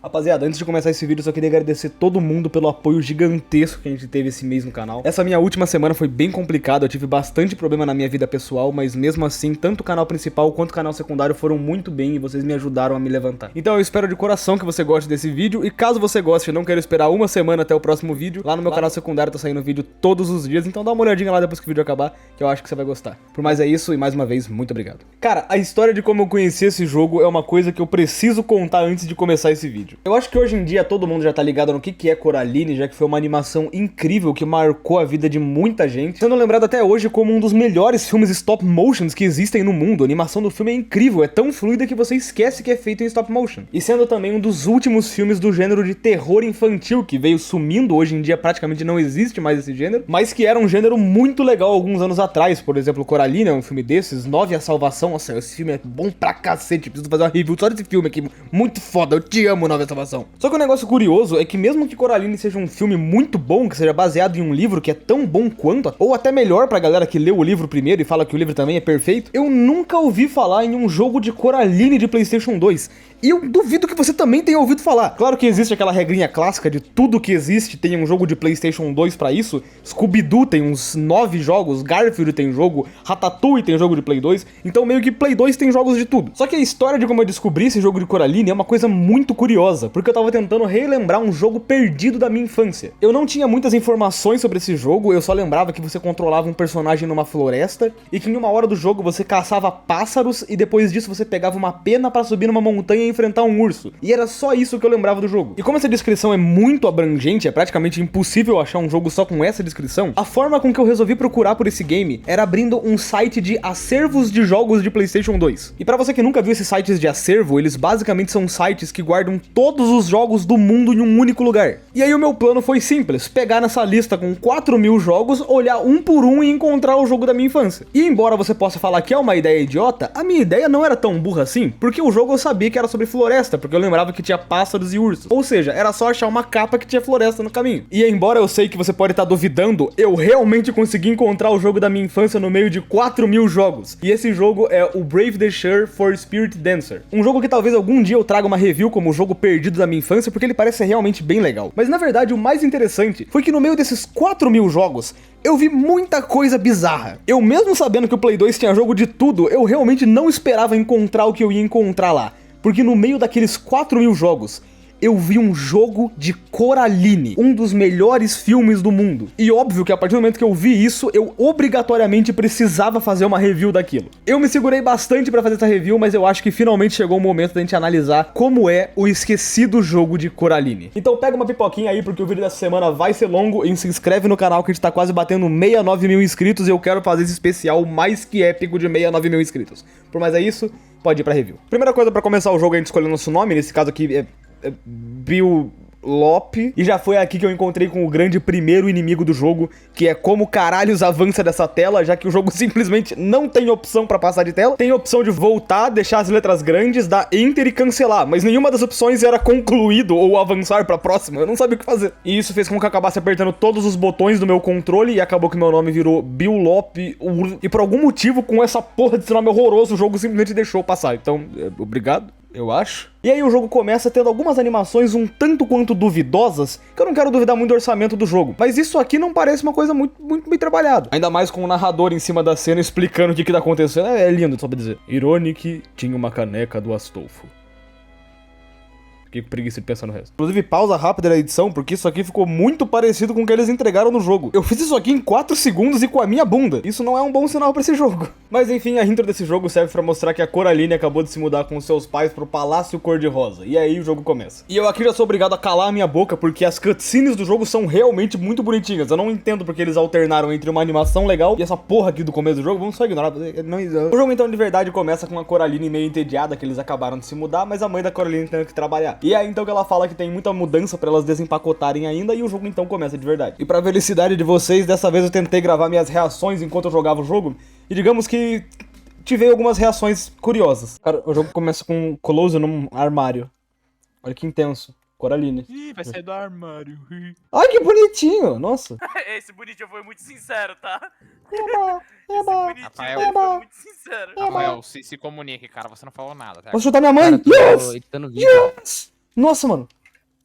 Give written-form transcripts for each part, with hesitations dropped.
Rapaziada, antes de começar esse vídeo, eu só queria agradecer todo mundo pelo apoio gigantesco que a gente teve esse mês no canal. Essa minha última semana foi bem complicada, eu tive bastante problema na minha vida pessoal, mas mesmo assim, tanto o canal principal quanto o canal secundário foram muito bem e vocês me ajudaram a me levantar. Então eu espero de coração que você goste desse vídeo, e caso você goste e não queira esperar uma semana até o próximo vídeo, lá no meu canal secundário tá saindo vídeo todos os dias, então dá uma olhadinha lá depois que o vídeo acabar, que eu acho que você vai gostar. Por mais é isso, e mais uma vez, muito obrigado. Cara, a história de como eu conheci esse jogo é uma coisa que eu preciso contar antes de começar esse vídeo. Eu acho que hoje em dia todo mundo já tá ligado no que é Coraline, já que foi uma animação incrível que marcou a vida de muita gente, sendo lembrado até hoje como um dos melhores filmes stop motions que existem no mundo. A animação do filme é incrível, é tão fluida que você esquece que é feito em stop motion. E sendo também um dos últimos filmes do gênero de terror infantil, que veio sumindo, hoje em dia praticamente não existe mais esse gênero, mas que era um gênero muito legal alguns anos atrás. Por exemplo, Coraline é um filme desses, 9 a Salvação, nossa, esse filme é bom pra cacete, preciso fazer uma review só desse filme aqui, muito foda, eu te amo, 9 a Salvação. Só que o negócio curioso é que mesmo que Coraline seja um filme muito bom, que seja baseado em um livro que é tão bom quanto, ou até melhor pra galera que leu o livro primeiro e fala que o livro também é perfeito, eu nunca ouvi falar em um jogo de Coraline de PlayStation 2. E eu duvido que você também tenha ouvido falar. Claro que existe aquela regrinha clássica de tudo que existe tem um jogo de PlayStation 2 pra isso. Scooby-Doo tem uns 9 jogos, Garfield tem jogo, Ratatouille tem jogo de Play 2, então meio que Play 2 tem jogos de tudo. Só que a história de como eu descobri esse jogo de Coraline é uma coisa muito curiosa, porque eu tava tentando relembrar um jogo perdido da minha infância. Eu não tinha muitas informações sobre esse jogo, eu só lembrava que você controlava um personagem numa floresta, e que em uma hora do jogo você caçava pássaros, e depois disso você pegava uma pena pra subir numa montanha e enfrentar um urso. E era só isso que eu lembrava do jogo. E como essa descrição é muito abrangente, é praticamente impossível achar um jogo só com essa descrição, a forma com que eu resolvi procurar por esse game era abrindo um site de acervos de jogos de PlayStation 2. E pra você que nunca viu esses sites de acervo, eles basicamente são sites que guardam todos os jogos do mundo em um único lugar. E aí o meu plano foi simples, pegar nessa lista com 4.000 jogos, olhar um por um e encontrar o jogo da minha infância. E embora você possa falar que é uma ideia idiota, a minha ideia não era tão burra assim, porque o jogo eu sabia que era sobre floresta, porque eu lembrava que tinha pássaros e ursos. Ou seja, era só achar uma capa que tinha floresta no caminho. E embora eu sei que você pode estar duvidando, eu realmente consegui encontrar o jogo da minha infância no meio de 4.000 jogos. E esse jogo é o Brave the Share for Spirit Dancer. Um jogo que talvez algum dia eu traga uma review como o jogo perdido da minha infância, porque ele parece ser realmente bem legal. Mas na verdade o mais interessante foi que no meio desses 4.000 jogos, eu vi muita coisa bizarra. Eu mesmo sabendo que o Play 2 tinha jogo de tudo, eu realmente não esperava encontrar o que eu ia encontrar lá. Porque no meio daqueles 4.000 jogos, eu vi um jogo de Coraline, um dos melhores filmes do mundo. E óbvio que a partir do momento que eu vi isso, eu obrigatoriamente precisava fazer uma review daquilo. Eu me segurei bastante pra fazer essa review, mas eu acho que finalmente chegou o momento da gente analisar como é o esquecido jogo de Coraline. Então pega uma pipoquinha aí, porque o vídeo dessa semana vai ser longo, e se inscreve no canal que a gente tá quase batendo 69.000 inscritos, e eu quero fazer esse especial mais que épico de 69.000 inscritos. Por mais é isso, pode ir pra review. Primeira coisa pra começar o jogo é a gente escolher o nosso nome, nesse caso aqui é Bill Lope, e já foi aqui que eu encontrei com o grande primeiro inimigo do jogo, que é como caralhos avança dessa tela, já que o jogo simplesmente não tem opção pra passar de tela. Tem opção de voltar, deixar as letras grandes, dar Enter e cancelar, mas nenhuma das opções era concluído ou avançar pra próxima, eu não sabia o que fazer. E isso fez com que eu acabasse apertando todos os botões do meu controle, e acabou que meu nome virou Bill Lope, e por algum motivo, com essa porra desse nome horroroso, o jogo simplesmente deixou passar, então, obrigado. Eu acho. E aí o jogo começa tendo algumas animações um tanto quanto duvidosas, que eu não quero duvidar muito do orçamento do jogo, mas isso aqui não parece uma coisa muito bem trabalhada. Ainda mais com o narrador em cima da cena explicando o que tá acontecendo, é lindo, só pra dizer. Ironic tinha uma caneca do Astolfo. Fiquei com preguiça de pensar no resto. Inclusive, pausa rápida na edição, porque isso aqui ficou muito parecido com o que eles entregaram no jogo. Eu fiz isso aqui em 4 segundos e com a minha bunda. Isso não é um bom sinal pra esse jogo. Mas enfim, a intro desse jogo serve pra mostrar que a Coraline acabou de se mudar com seus pais pro Palácio Cor-de-Rosa. E aí o jogo começa. E eu aqui já sou obrigado a calar a minha boca, porque as cutscenes do jogo são realmente muito bonitinhas. Eu não entendo porque eles alternaram entre uma animação legal e essa porra aqui do começo do jogo. Vamos só ignorar. O jogo então de verdade começa com a Coraline meio entediada, que eles acabaram de se mudar, mas a mãe da Coraline tendo que trabalhar. E aí então que ela fala que tem muita mudança pra elas desempacotarem ainda, e o jogo então começa de verdade. E pra felicidade de vocês, dessa vez eu tentei gravar minhas reações enquanto eu jogava o jogo, e digamos que tive algumas reações curiosas. Cara, o jogo começa com um close num armário. Olha que intenso. Coraline. Ih, vai sair do armário. Ai, que bonitinho! Nossa. Esse bonitinho foi muito sincero, tá? Eba, Esse bonitinho Rafael. foi muito sincero. Rafael, se comunique, cara, você não falou nada, tá? Posso chutar minha mãe? Cara, tô Yes! editando vídeo. Yes! Nossa, mano.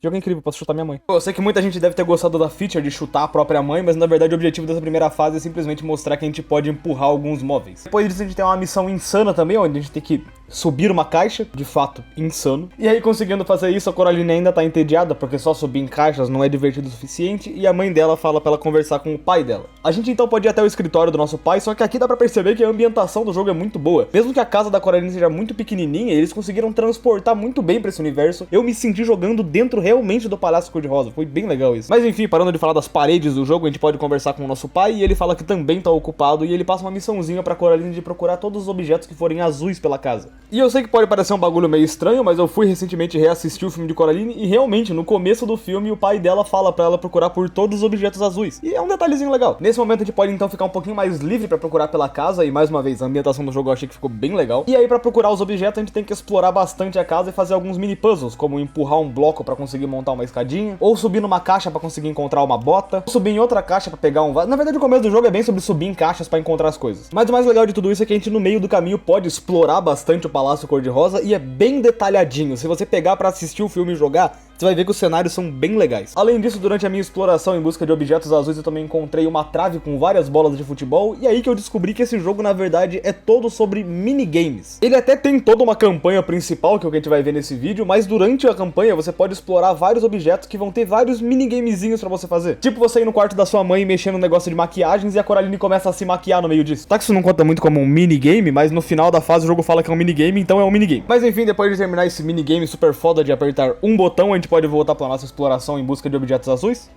Jogo incrível, posso chutar minha mãe. Eu sei que muita gente deve ter gostado da feature de chutar a própria mãe, mas na verdade o objetivo dessa primeira fase é simplesmente mostrar que a gente pode empurrar alguns móveis. Depois disso a gente tem uma missão insana também, onde a gente tem que subir uma caixa, de fato, insano. E aí, conseguindo fazer isso, a Coraline ainda tá entediada, porque só subir em caixas não é divertido o suficiente, e a mãe dela fala pra ela conversar com o pai dela. A gente então pode ir até o escritório do nosso pai, só que aqui dá pra perceber que a ambientação do jogo é muito boa. Mesmo que a casa da Coraline seja muito pequenininha, eles conseguiram transportar muito bem pra esse universo. Eu me senti jogando dentro realmente do Palácio Cor-de-Rosa, foi bem legal isso. Mas enfim, parando de falar das paredes do jogo, a gente pode conversar com o nosso pai, e ele fala que também tá ocupado, e ele passa uma missãozinha pra Coraline de procurar todos os objetos que forem azuis pela casa. E eu sei que pode parecer um bagulho meio estranho, mas eu fui recentemente reassistir o filme de Coraline e realmente, no começo do filme, o pai dela fala pra ela procurar por todos os objetos azuis. E é um detalhezinho legal. Nesse momento a gente pode então ficar um pouquinho mais livre pra procurar pela casa, e mais uma vez, a ambientação do jogo eu achei que ficou bem legal. E aí pra procurar os objetos a gente tem que explorar bastante a casa e fazer alguns mini puzzles, como empurrar um bloco pra conseguir montar uma escadinha, ou subir numa caixa pra conseguir encontrar uma bota, ou subir em outra caixa pra pegar um vaso. Na verdade o começo do jogo é bem sobre subir em caixas pra encontrar as coisas. Mas o mais legal de tudo isso é que a gente no meio do caminho pode explorar bastante o Palácio Cor-de-Rosa e é bem detalhadinho. Se você pegar pra assistir o filme e jogar, você vai ver que os cenários são bem legais. Além disso, durante a minha exploração em busca de objetos azuis, eu também encontrei uma trave com várias bolas de futebol, e aí que eu descobri que esse jogo, na verdade, é todo sobre minigames. Ele até tem toda uma campanha principal, que é o que a gente vai ver nesse vídeo, mas durante a campanha você pode explorar vários objetos que vão ter vários minigamezinhos pra você fazer. Tipo você ir no quarto da sua mãe mexendo no negócio de maquiagens e a Coraline começa a se maquiar no meio disso. Tá que isso não conta muito como um minigame, mas no final da fase o jogo fala que é um minigame, então é um minigame. Mas enfim, depois de terminar esse minigame super foda de apertar um botão, a gente pode voltar pra nossa exploração em busca de objetos azuis.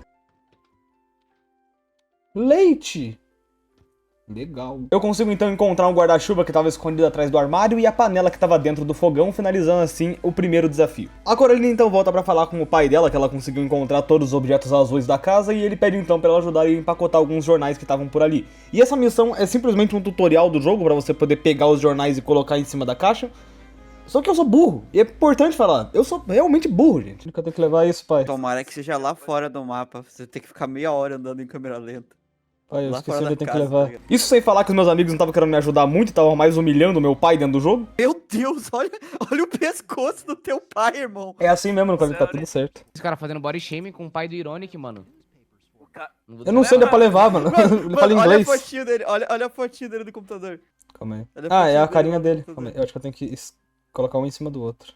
Leite! Legal. Eu consigo então encontrar um guarda-chuva que estava escondido atrás do armário e a panela que estava dentro do fogão, finalizando assim o primeiro desafio. A Coraline então volta pra falar com o pai dela que ela conseguiu encontrar todos os objetos azuis da casa e ele pede então pra ela ajudar a empacotar alguns jornais que estavam por ali. E essa missão é simplesmente um tutorial do jogo pra você poder pegar os jornais e colocar em cima da caixa. Só que eu sou burro, e é importante falar, eu sou realmente burro, gente. Eu tenho que levar isso, pai. Tomara que seja lá fora do mapa, você tem que ficar meia hora andando em câmera lenta. Pai, eu Lá esqueci fora onde eu da tenho que casa, levar. tá ligado? Isso sem falar que os meus amigos não estavam querendo me ajudar muito, estavam mais humilhando o meu pai dentro do jogo. Meu Deus, olha o pescoço do teu pai, irmão. É assim mesmo, cara, tá Sério? tudo certo. Esse cara fazendo body shaming com o pai do Ironic, mano. O ca- vou Eu não sei onde é pra levar, mano. Ele fala Olha a inglês. fotinho dele, olha a fotinho dele do computador. Calma aí. Olha a Ah, é fotinho a carinha dele dele. no Calma aí. computador. Eu acho que eu tenho que colocar um em cima do outro.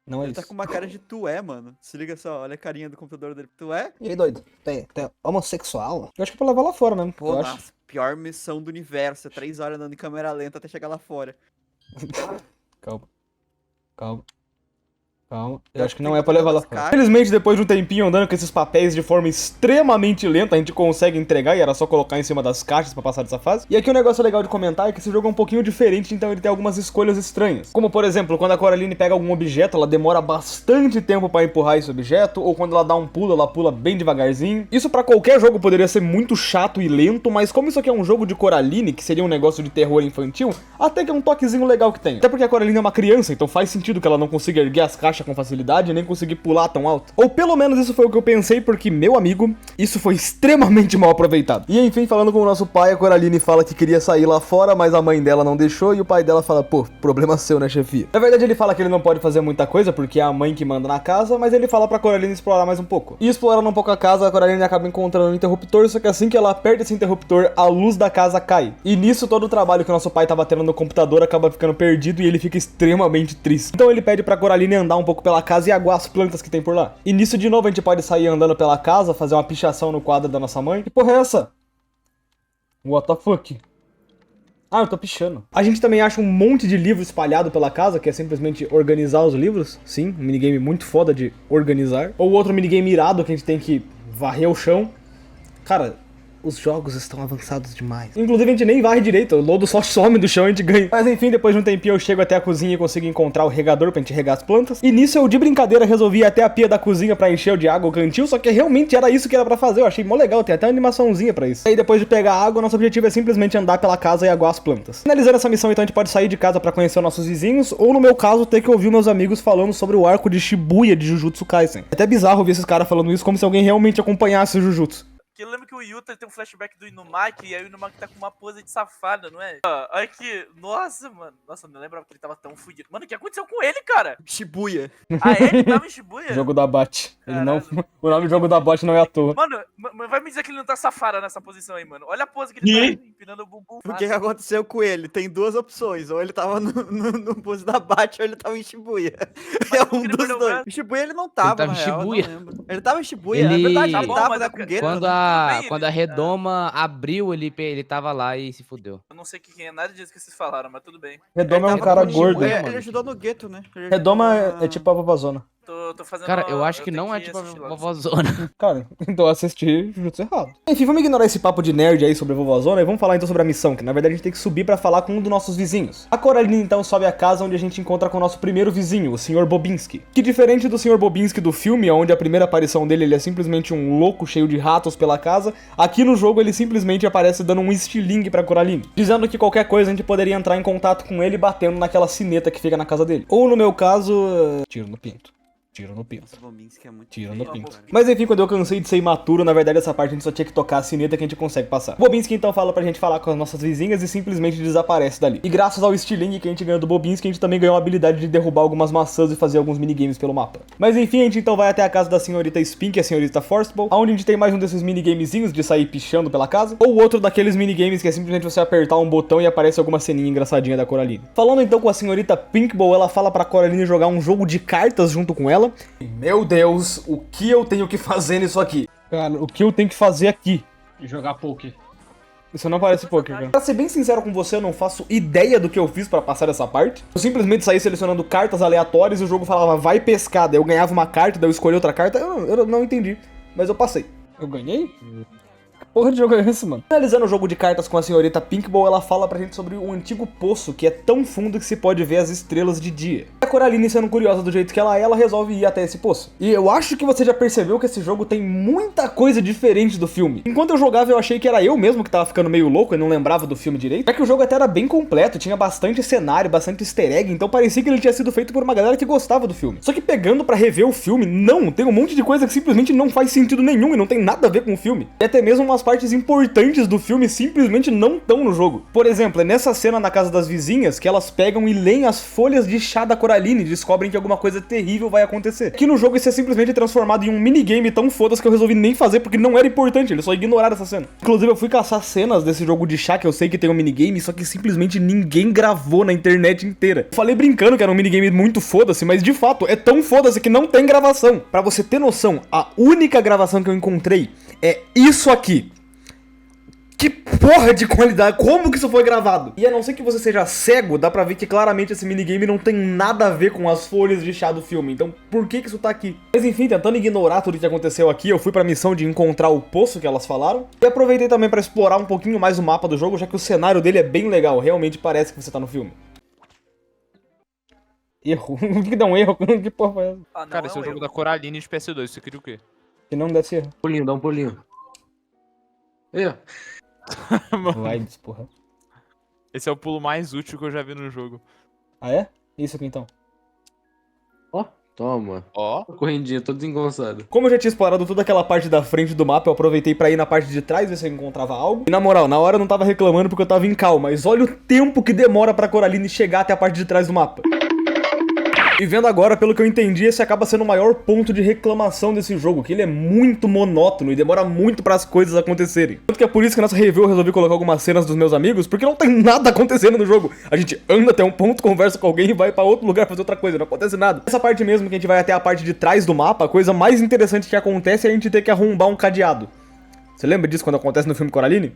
Não é Ele isso. tá com uma cara de tu é, mano. Se liga só, olha a carinha do computador dele. Tu é? E aí, doido? Tem homossexual? Eu acho que é pra levar lá fora mesmo. Pô, eu acho. nossa, pior missão do universo. É 3 horas andando em câmera lenta até chegar lá fora. Calma. Calma. Calma. Eu Eu acho que tenho não que é pra botar levar lá nas fora. caixas. Infelizmente, depois de um tempinho andando com esses papéis de forma extremamente lenta, a gente consegue entregar e era só colocar em cima das caixas pra passar dessa fase. E aqui o negócio legal de comentar é que esse jogo é um pouquinho diferente, então ele tem algumas escolhas estranhas. Como, por exemplo, quando a Coraline pega algum objeto, ela demora bastante tempo pra empurrar esse objeto, ou quando ela dá um pulo, ela pula bem devagarzinho. Isso pra qualquer jogo poderia ser muito chato e lento, mas como isso aqui é um jogo de Coraline, que seria um negócio de terror infantil, até que é um toquezinho legal que tem. Até porque a Coraline é uma criança, então faz sentido que ela não consiga erguer as caixas com facilidade, nem conseguir pular tão alto. Ou pelo menos isso foi o que eu pensei, porque, meu amigo, isso foi extremamente mal aproveitado. E enfim, falando com o nosso pai, a Coraline fala que queria sair lá fora, mas a mãe dela não deixou, e o pai dela fala, pô, problema seu, né, chefia? Na verdade, ele fala que ele não pode fazer muita coisa, porque é a mãe que manda na casa, mas ele fala pra Coraline explorar mais um pouco. E explorando um pouco a casa, a Coraline acaba encontrando um interruptor, só que assim que ela aperta esse interruptor, a luz da casa cai. E nisso, todo o trabalho que o nosso pai tava tendo no computador acaba ficando perdido, e ele fica extremamente triste. Então ele pede pra Coraline andar um pouco pela casa e aguar as plantas que tem por lá. E nisso, de novo, a gente pode sair andando pela casa, fazer uma pichação no quadro da nossa mãe. Que porra é essa? What the fuck? Ah, eu tô pichando. A gente também acha um monte de livro espalhado pela casa, que é simplesmente organizar os livros. Sim, um minigame muito foda de organizar. Ou outro minigame irado que a gente tem que varrer o chão. Cara, os jogos estão avançados demais. Inclusive a gente nem varre direito, o lodo só some do chão e a gente ganha. Mas enfim, depois de um tempinho eu chego até a cozinha e consigo encontrar o regador pra gente regar as plantas. E nisso eu de brincadeira resolvi ir até a pia da cozinha pra encher de água o cantil, só que realmente era isso que era pra fazer, eu achei mó legal, tem até uma animaçãozinha pra isso. E aí depois de pegar a água, nosso objetivo é simplesmente andar pela casa e aguar as plantas. Finalizando essa missão, então a gente pode sair de casa pra conhecer os nossos vizinhos, ou no meu caso, ter que ouvir meus amigos falando sobre o arco de Shibuya de Jujutsu Kaisen. É até bizarro ouvir esses caras falando isso como se alguém realmente acompanhasse o Jujutsu. Porque eu lembro que o Yuta tem um flashback do Inumaki, e aí o Inumaki tá com uma pose de safada, não é? Olha que... Nossa, mano. Nossa, eu não lembrava que ele tava tão fudido. Mano, o que aconteceu com ele, cara? Shibuya. Ah, ele tava em Shibuya? Jogo da Bot. Ele não... Caralho. O nome do jogo da Bot não é à toa. Mano, vai me dizer que ele não tá safada nessa posição aí, mano. Olha a pose que ele tá empinando o bumbum. O que aconteceu com ele? Tem duas opções. Ou ele tava no pose da Bat, ou ele tava em Shibuya. Mas É como um que ele dos perdeu o dois. braço? Em Shibuya ele não tava, tava na em real, eu não Shibuya? lembro. Ele tava em Shibuya, Ele- é verdade, Tá ele bom, tava, mas né, é com porque- Geto. Tudo bem, Quando a Redoma abriu, ele tava lá e se fudeu. Eu não sei quem é nada disso que vocês falaram, mas tudo bem. Redoma é um Ele cara tava com gordo. Shibuya, mano. Ele ajudou no gueto, né? Ele Redoma ajudou é tipo a vovózona. Tô fazendo Cara, uma- eu acho que tenho não é tipo a assistir logo. vovózona. Cara, então eu assisti Jujutsu errado. Enfim, vamos ignorar esse papo de nerd aí sobre a vovózona e vamos falar então sobre a missão, que na verdade a gente tem que subir pra falar com um dos nossos vizinhos. A Coraline então sobe a casa onde a gente encontra com o nosso primeiro vizinho, o Sr. Bobinski. Que diferente do Sr. Bobinski do filme, onde a primeira aparição dele ele é simplesmente um louco cheio de ratos pela casa, aqui no jogo ele simplesmente aparece dando um estilingue pra Coraline, dizendo que qualquer coisa a gente poderia entrar em contato com ele batendo naquela sineta que fica na casa dele. Ou no meu caso, tiro no pinto. Tiro no pinto. Nossa, o Bominski é muito Tiro feio, no pinto. cara. Mas enfim, quando eu cansei de ser imaturo, na verdade essa parte a gente só tinha que tocar a sineta que a gente consegue passar. Bobinski então fala pra gente falar com as nossas vizinhas e simplesmente desaparece dali. E graças ao estilingue que a gente ganhou do Bobinski, a gente também ganhou a habilidade de derrubar algumas maçãs e fazer alguns minigames pelo mapa. Mas enfim, a gente então vai até a casa da senhorita Spink e a senhorita Forcible, onde a gente tem mais um desses minigamezinhos de sair pichando pela casa, ou outro daqueles minigames que é simplesmente você apertar um botão e aparece alguma ceninha engraçadinha da Coraline. Falando então com a senhorita Pinkball, ela fala pra Coraline jogar um jogo de cartas junto com ela. Meu Deus, o que eu tenho que fazer nisso aqui? Cara, o que eu tenho que fazer aqui? Jogar poker. Isso não parece poker, cara. Pra ser bem sincero com você, eu não faço ideia do que eu fiz pra passar essa parte. Eu simplesmente saí selecionando cartas aleatórias e o jogo falava, vai pescar. Daí eu ganhava uma carta, daí eu escolhi outra carta. Eu não entendi, mas eu passei. Eu ganhei? Que porra de jogo é esse, mano? Finalizando o jogo de cartas com a senhorita Pinkball, ela fala pra gente sobre um antigo poço que é tão fundo que se pode ver as estrelas de dia. A Coraline, sendo curiosa do jeito que ela resolve ir até esse poço. E eu acho que você já percebeu que esse jogo tem muita coisa diferente do filme. Enquanto eu jogava, eu achei que era eu mesmo que tava ficando meio louco e não lembrava do filme direito. É que o jogo até era bem completo, tinha bastante cenário, bastante easter egg, então parecia que ele tinha sido feito por uma galera que gostava do filme. Só que pegando pra rever o filme, não, tem um monte de coisa que simplesmente não faz sentido nenhum e não tem nada a ver com o filme. E até mesmo umas partes importantes do filme simplesmente não estão no jogo. Por exemplo, é nessa cena na casa das vizinhas que elas pegam e leem as folhas de chá da Coraline e descobrem que alguma coisa terrível vai acontecer. Aqui no jogo isso é simplesmente transformado em um minigame tão foda-se que eu resolvi nem fazer porque não era importante, eles só ignoraram essa cena. Inclusive eu fui caçar cenas desse jogo de chá que eu sei que tem um minigame, só que simplesmente ninguém gravou na internet inteira. Eu falei brincando que era um minigame muito foda-se, mas de fato é tão foda-se que não tem gravação. Pra você ter noção, a única gravação que eu encontrei é isso aqui. Que porra de qualidade, como que isso foi gravado? E a não ser que você seja cego, dá pra ver que claramente esse minigame não tem nada a ver com as folhas de chá do filme. Então por que isso tá aqui? Mas enfim, tentando ignorar tudo que aconteceu aqui, eu fui pra missão de encontrar o poço que elas falaram. E aproveitei também pra explorar um pouquinho mais o mapa do jogo, já que o cenário dele é bem legal, realmente parece que você tá no filme. Erro. O que dá um erro? Que porra foi essa? Ah, não, Cara, esse é o um jogo erro. da Coraline de PS2, você queria o quê? Que não deve ser erro. Pulinho, dá um pulinho. Aí, ó. Vai, porra. Esse é o pulo mais útil que eu já vi no jogo. Ah é? Isso aqui então. Ó, toma. Ó. Correndinha, todo desengonçado. Como eu já tinha explorado toda aquela parte da frente do mapa, eu aproveitei pra ir na parte de trás ver se eu encontrava algo. E na moral, na hora eu não tava reclamando porque eu tava em calma, mas olha o tempo que demora pra Coraline chegar até a parte de trás do mapa. E vendo agora, pelo que eu entendi, esse acaba sendo o maior ponto de reclamação desse jogo, que ele é muito monótono e demora muito para as coisas acontecerem. Tanto que é por isso que nessa review eu resolvi colocar algumas cenas dos meus amigos, porque não tem nada acontecendo no jogo. A gente anda até um ponto, conversa com alguém e vai para outro lugar fazer outra coisa, não acontece nada. Essa parte mesmo que a gente vai até a parte de trás do mapa, a coisa mais interessante que acontece é a gente ter que arrombar um cadeado. Você lembra disso quando acontece no filme Coraline?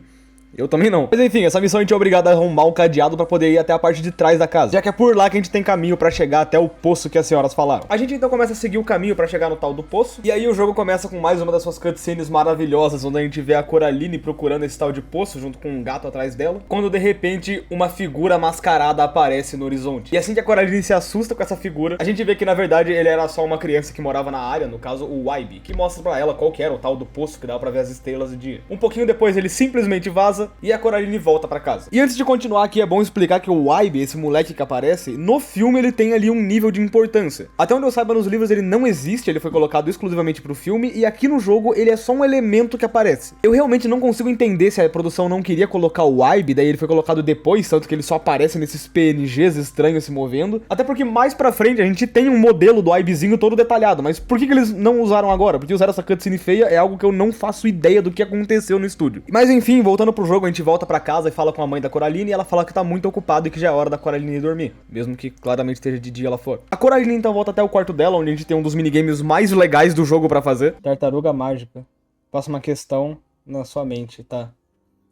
Eu também não. Mas enfim, essa missão a gente é obrigado a arrombar um cadeado pra poder ir até a parte de trás da casa, já que é por lá que a gente tem caminho pra chegar até o poço que as senhoras falaram. A gente então começa a seguir o caminho pra chegar no tal do poço, e aí o jogo começa com mais uma das suas cutscenes maravilhosas, onde a gente vê a Coraline procurando esse tal de poço junto com um gato atrás dela, quando de repente uma figura mascarada aparece no horizonte. E assim que a Coraline se assusta com essa figura, a gente vê que na verdade ele era só uma criança que morava na área, no caso o Waibi, que mostra pra ela qual que era o tal do poço que dava pra ver as estrelas de dia. Um pouquinho depois ele simplesmente vaza, casa e a Coraline volta pra casa. E antes de continuar aqui, é bom explicar que o Wybe, esse moleque que aparece, no filme ele tem ali um nível de importância. Até onde eu saiba, nos livros ele não existe, ele foi colocado exclusivamente pro filme, e aqui no jogo ele é só um elemento que aparece. Eu realmente não consigo entender se a produção não queria colocar o Wybe, daí ele foi colocado depois, tanto que ele só aparece nesses PNGs estranhos se movendo. Até porque mais pra frente a gente tem um modelo do Wybezinho todo detalhado, mas por que eles não usaram agora? Porque usaram essa cutscene feia é algo que eu não faço ideia do que aconteceu no estúdio. Mas enfim, voltando pro jogo, a gente volta pra casa e fala com a mãe da Coraline, e ela fala que tá muito ocupada e que já é hora da Coraline ir dormir, mesmo que claramente esteja de dia lá fora. A Coraline então volta até o quarto dela, onde a gente tem um dos minigames mais legais do jogo pra fazer. Tartaruga mágica. Faça uma questão na sua mente, tá?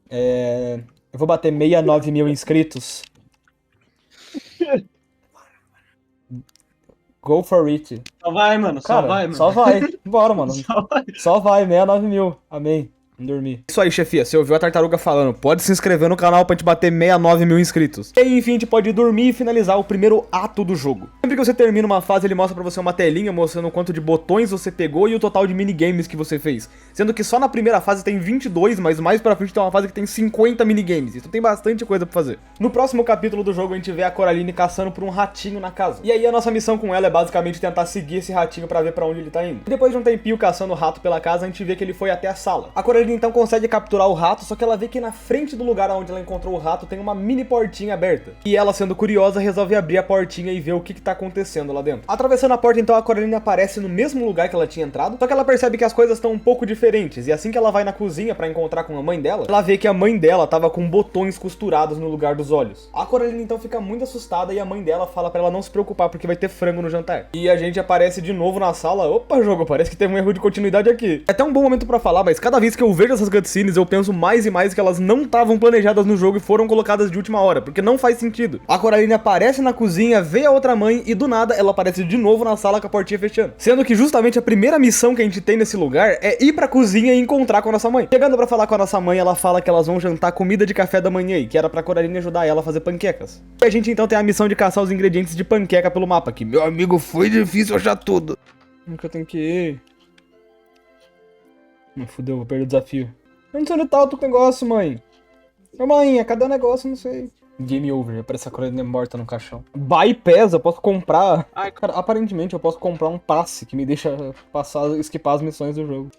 Eu vou bater 69 mil inscritos. Go for it. Só vai, mano. Cara, Só vai, mano. só vai. Bora, mano. Só vai. Só vai, 69 mil. Amém. Vamos dormir. Isso aí, chefia, você ouviu a tartaruga falando, pode se inscrever no canal pra gente bater 69 mil inscritos. E aí, enfim, a gente pode dormir e finalizar o primeiro ato do jogo. Sempre que você termina uma fase, ele mostra pra você uma telinha mostrando o quanto de botões você pegou e o total de minigames que você fez. Sendo que só na primeira fase tem 22, mas mais pra frente tem uma fase que tem 50 minigames, então tem bastante coisa pra fazer. No próximo capítulo do jogo, a gente vê a Coraline caçando por um ratinho na casa. E aí a nossa missão com ela é basicamente tentar seguir esse ratinho pra ver pra onde ele tá indo. E depois de um tempinho caçando o rato pela casa, a gente vê que ele foi até a sala. A Coraline então consegue capturar o rato, só que ela vê que na frente do lugar onde ela encontrou o rato tem uma mini portinha aberta. E ela, sendo curiosa, resolve abrir a portinha e ver o que tá acontecendo lá dentro. Atravessando a porta, então, a Coraline aparece no mesmo lugar que ela tinha entrado, só que ela percebe que as coisas estão um pouco diferentes, e assim que ela vai na cozinha pra encontrar com a mãe dela, ela vê que a mãe dela tava com botões costurados no lugar dos olhos. A Coraline então fica muito assustada e a mãe dela fala pra ela não se preocupar porque vai ter frango no jantar. E a gente aparece de novo na sala. Opa, jogo, parece que teve um erro de continuidade aqui. É até um bom momento pra falar, mas cada vez que eu vejo essas cutscenes, eu penso mais e mais que elas não estavam planejadas no jogo e foram colocadas de última hora, porque não faz sentido. A Coraline aparece na cozinha, vê a outra mãe e do nada ela aparece de novo na sala com a portinha fechando. Sendo que justamente a primeira missão que a gente tem nesse lugar é ir pra cozinha e encontrar com a nossa mãe. Chegando pra falar com a nossa mãe, ela fala que elas vão jantar comida de café da manhã e que era pra Coraline ajudar ela a fazer panquecas. E a gente então tem a missão de caçar os ingredientes de panqueca pelo mapa, que meu amigo, foi difícil achar tudo. Nunca tenho que ir. Fudeu, vou perder o desafio. Onde tá o outro negócio, mãe? Ô, mãe, cadê o negócio? Não sei. Game over, aparece a Coraline morta no caixão. Buy Pass, eu posso comprar... Ai, cara, aparentemente eu posso comprar um passe que me deixa esquipar as missões do jogo.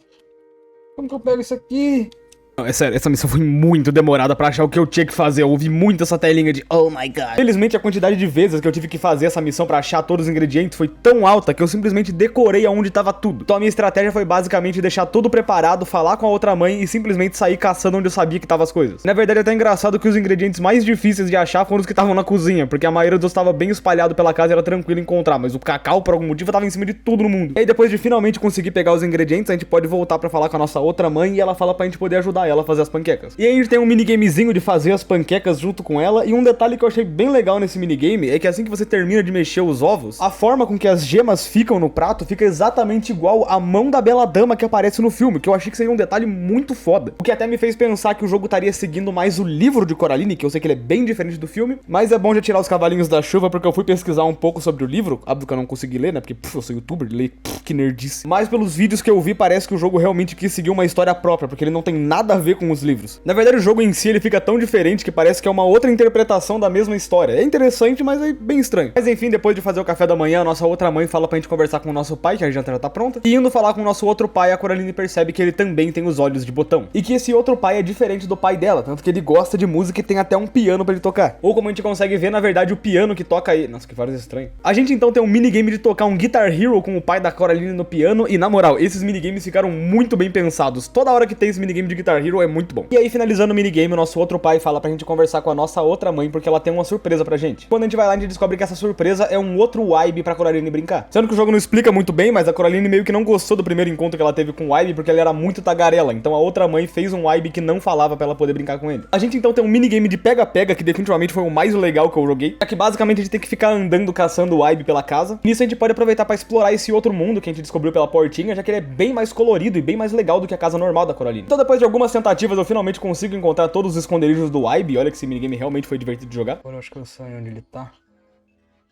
Como que eu pego isso aqui? Não, é sério, essa missão foi muito demorada pra achar o que eu tinha que fazer. Eu ouvi muito essa telinha de oh my god. Felizmente, a quantidade de vezes que eu tive que fazer essa missão pra achar todos os ingredientes foi tão alta que eu simplesmente decorei aonde tava tudo. Então a minha estratégia foi basicamente deixar tudo preparado, falar com a outra mãe e simplesmente sair caçando onde eu sabia que tava as coisas. Na verdade, é até engraçado que os ingredientes mais difíceis de achar foram os que estavam na cozinha, porque a maioria dos estava bem espalhado pela casa e era tranquilo encontrar, mas o cacau, por algum motivo, tava em cima de tudo no mundo. E aí, depois de finalmente conseguir pegar os ingredientes, a gente pode voltar pra falar com a nossa outra mãe e ela fala pra gente poder ajudar ela a fazer as panquecas. E aí a gente tem um minigamezinho de fazer as panquecas junto com ela, e um detalhe que eu achei bem legal nesse minigame é que assim que você termina de mexer os ovos, a forma com que as gemas ficam no prato fica exatamente igual à mão da bela dama que aparece no filme, que eu achei que seria um detalhe muito foda. O que até me fez pensar que o jogo estaria seguindo mais o livro de Coraline, que eu sei que ele é bem diferente do filme, mas é bom já tirar os cavalinhos da chuva porque eu fui pesquisar um pouco sobre o livro, óbvio que eu não consegui ler, né, porque eu sou youtuber, leio, que nerdice. Mas pelos vídeos que eu vi, parece que o jogo realmente quis seguir uma história própria, porque ele não tem nada a ver com os livros. Na verdade, o jogo em si, ele fica tão diferente que parece que é uma outra interpretação da mesma história. É interessante, mas é bem estranho. Mas enfim, depois de fazer o café da manhã, a nossa outra mãe fala pra gente conversar com o nosso pai, que a janta já tá pronta. E indo falar com o nosso outro pai, a Coraline percebe que ele também tem os olhos de botão. E que esse outro pai é diferente do pai dela, tanto que ele gosta de música e tem até um piano pra ele tocar. Ou como a gente consegue ver, na verdade, o piano que toca aí... Nossa, que vários estranho. A gente então tem um minigame de tocar um Guitar Hero com o pai da Coraline no piano. E na moral, esses minigames ficaram muito bem pensados. Toda hora que tem esse minigame de Guitar Hero é muito bom. E aí, finalizando o minigame, o nosso outro pai fala pra gente conversar com a nossa outra mãe, porque ela tem uma surpresa pra gente. Quando a gente vai lá, a gente descobre que essa surpresa é um outro Wybe pra Coraline brincar. Sendo que o jogo não explica muito bem, mas a Coraline meio que não gostou do primeiro encontro que ela teve com o Wybe, porque ele era muito tagarela. Então a outra mãe fez um Wybe que não falava pra ela poder brincar com ele. A gente então tem um minigame de pega-pega, que definitivamente foi o mais legal que eu joguei. É que basicamente a gente tem que ficar andando caçando o Wybe pela casa. Nisso a gente pode aproveitar pra explorar esse outro mundo que a gente descobriu pela portinha, já que ele é bem mais colorido e bem mais legal do que a casa normal da Coraline. Então depois de algumas tentativas eu finalmente consigo encontrar todos os esconderijos do Wybe. Olha que esse minigame realmente foi divertido de jogar. Agora eu acho que eu sei onde ele tá.